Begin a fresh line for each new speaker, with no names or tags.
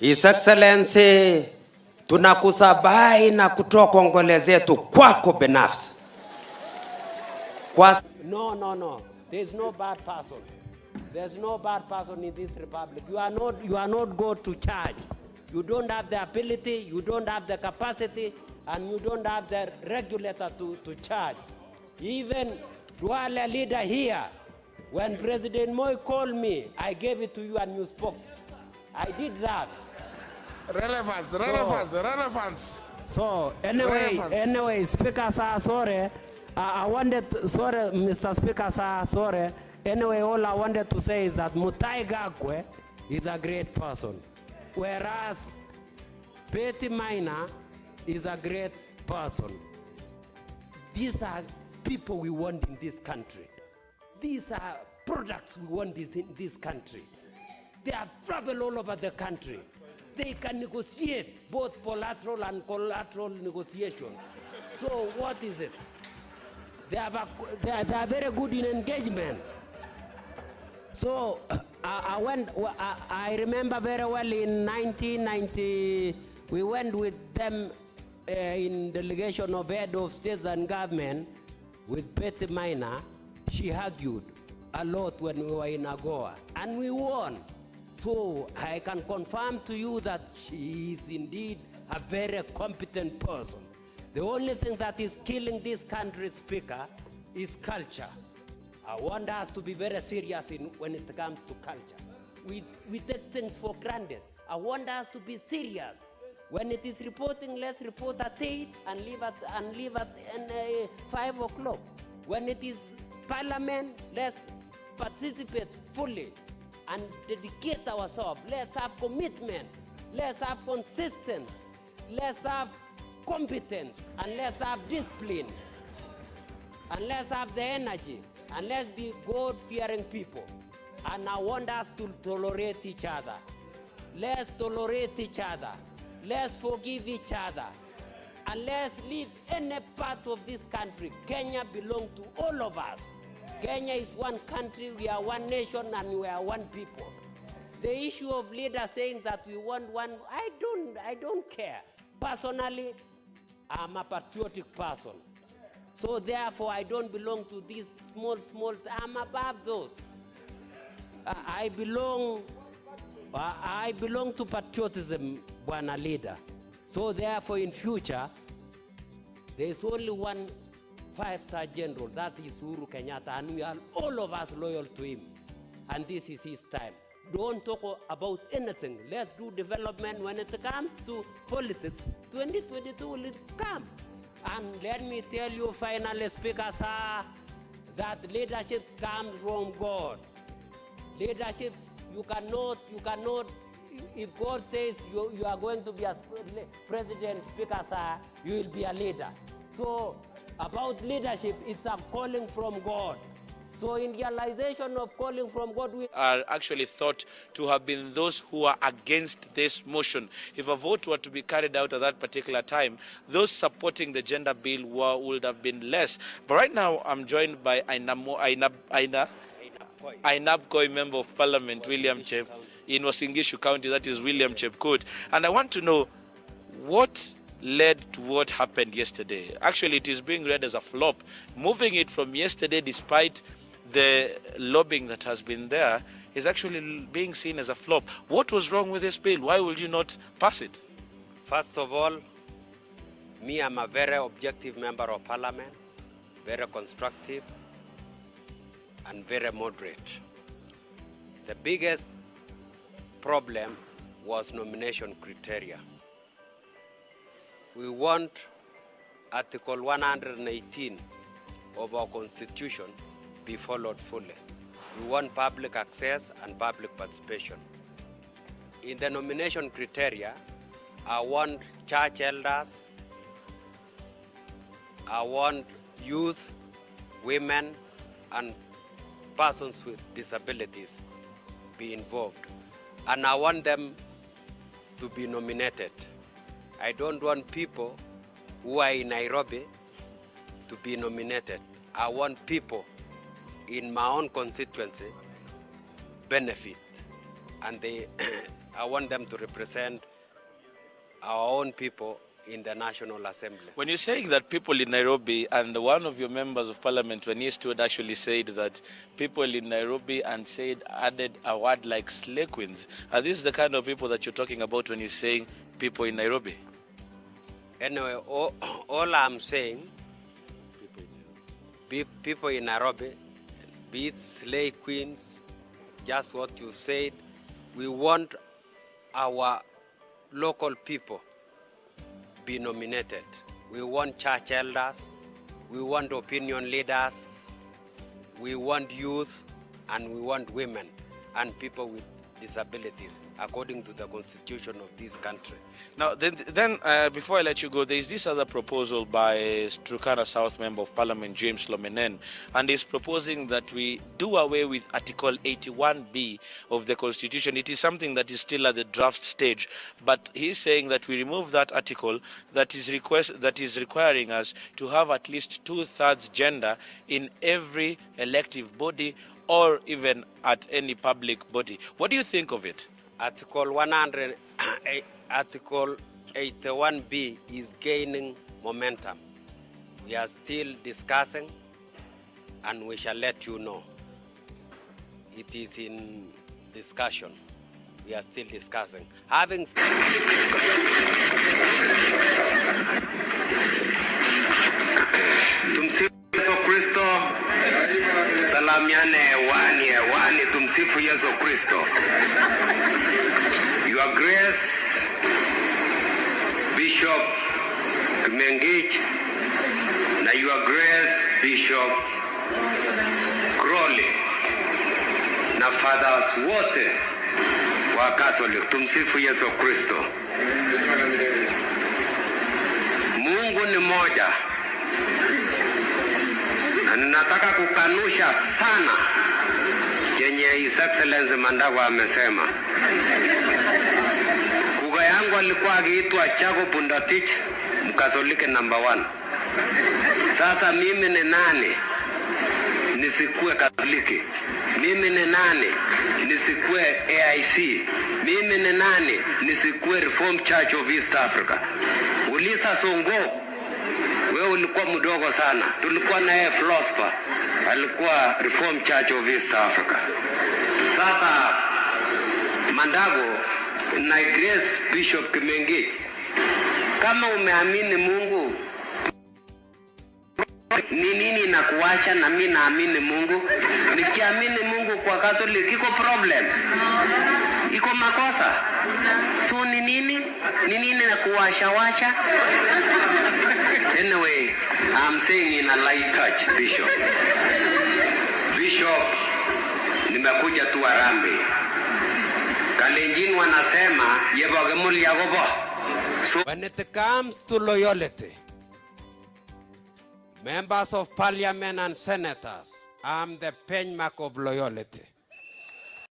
His Excellency, tunakusabai na kutoa kongole zetu kwako binafsi. No. There's no bad person. There's no bad person in this republic. You are not go to charge. You don't have the ability, you don't have the capacity, and you don't have the regulator to charge. Even Duale leader here, when President Moi called me, I gave it to you and you spoke. I did that.
Relevance.
So anyway, Speaker sir, sorry. I wanted, sorry, Mr. Speaker sir, sorry. Anyway, all I wanted to say is that Mutahi Kagwe is a great person, whereas Betty Maina is a great person. These are people we want in this country. These are products we want in this country. They have traveled all over the country. They can negotiate both bilateral and collateral negotiations. So what is it? They are very good in engagement. So I remember very well in 1990, we went with them in delegation of head of states and government with Betty Maina. She argued a lot when we were in AGOA, and we won. So I can confirm to you that she is indeed a very competent person. The only thing that is killing this country, Speaker, is culture. I want us to be very serious when it comes to culture. We take things for granted. I want us to be serious. When it is reporting, let's report at 8 and leave at 5 o'clock. When it is parliament, let's participate fully and dedicate ourselves. Let's have commitment. Let's have consistency. Let's have competence. And let's have discipline. And let's have the energy. And let's be God-fearing people. And I want us to tolerate each other. Let's tolerate each other. Let's forgive each other. And let's leave any part of this country. Kenya belongs to all of us. Kenya is one country, we are one nation, and we are one people. The issue of leaders saying that we want one, I don't care. Personally, I'm a patriotic person. So therefore, I don't belong to these small, I'm above those. I belong to patriotism, Bwana leader. So therefore, in future, there is only one 5-star general, that is Uhuru Kenyatta, and we are all of us loyal to him. And this is his time. Don't talk about anything. Let's do development. When it comes to politics, 2022 will come. And let me tell you finally, Speaker sir, that leadership comes from God. Leadership, you cannot, if God says you are going to be a president, Speaker sir, you will be a leader. So about leadership, it's a calling from God. So in realization of calling from God, we
are actually thought to have been those who are against this motion. If a vote were to be carried out at that particular time, those supporting the gender bill would have been less. But right now, I'm joined by Ainab Koi, Member of Parliament, William Chep, in Wasingishu County, that is William Chepkut. And I want to know what led to what happened yesterday. Actually, it is being read as a flop. Moving it from yesterday, despite the lobbying that has been there, is actually being seen as a flop. What was wrong with this bill? Why will you not pass it?
First of all, me, I'm a very objective member of parliament, very constructive and very moderate. The biggest problem was nomination criteria. We want Article 118 of our Constitution be followed fully. We want public access and public participation. In the nomination criteria, I want church elders, I want youth, women, and persons with disabilities be involved. And I want them to be nominated. I don't want people who are in Nairobi to be nominated. I want people in my own constituency benefit, and
I want them to represent our own people in the National Assembly.
When you're saying that people in Nairobi, and one of your members of parliament, when he stood, actually said that people in Nairobi and added a word like slay queens, are these the kind of people that you're talking about when you're saying people in Nairobi?
Anyway, all I'm saying, people in Nairobi, be it slay queens, just what you said, we want our local people be nominated. We want church elders, we want opinion leaders, we want youth, and we want women and people with disabilities according to the constitution of this country.
Now, then before I let you go, there is this other proposal by Turkana South Member of Parliament James Lomenen, and he's proposing that we do away with Article 81B of the Constitution. It is something that is still at the draft stage, but he's saying that we remove that article that is requiring us to have at least 2/3 gender in every elective body or even at any public body. What do you think of it?
Article 81B is gaining momentum. We are still discussing, and we shall let you know. It is in discussion. We are still discussing. Having
Tumsifu Yesu Kristo. Salamiane hewani, tumsifu Yesu Kristo. Your Grace, Bishop Mengich, na Your Grace, Bishop Crowley, na fathers wote wa Catholic, tumsifu Yesu Kristo. Mungu ni moja. Nataka kukanusha sana yenye His Excellency Mandago amesema. Kuga yangu alikuwa akiitwa Chago Bundatich, Mkatoliki number 1. Sasa mimi ni nani nisikue Katoliki? Mimi ni nani nisikue AIC? Mimi ni nani nisikue Reformed Church of East Africa? Ulisa Songo, wewe ulikuwa mdogo sana. Tulikuwa na yeye philosopher, alikuwa Reformed Church of East Africa. Sasa Mandago na Grace Bishop Kimengi, kama umeamini Mungu, ni nini na kuacha na mimi naamini Mungu? Nikiamini Mungu kwa Catholic iko problem, iko makosa. So ni nini na kuwasha? Anyway, I'm saying in a light touch, Bishop, nimekuja tu Harambee. Kalenjin wanasema yebogemuli yagobo. So
when it comes to loyalty, members of parliament and senators, I'm the benchmark of loyalty.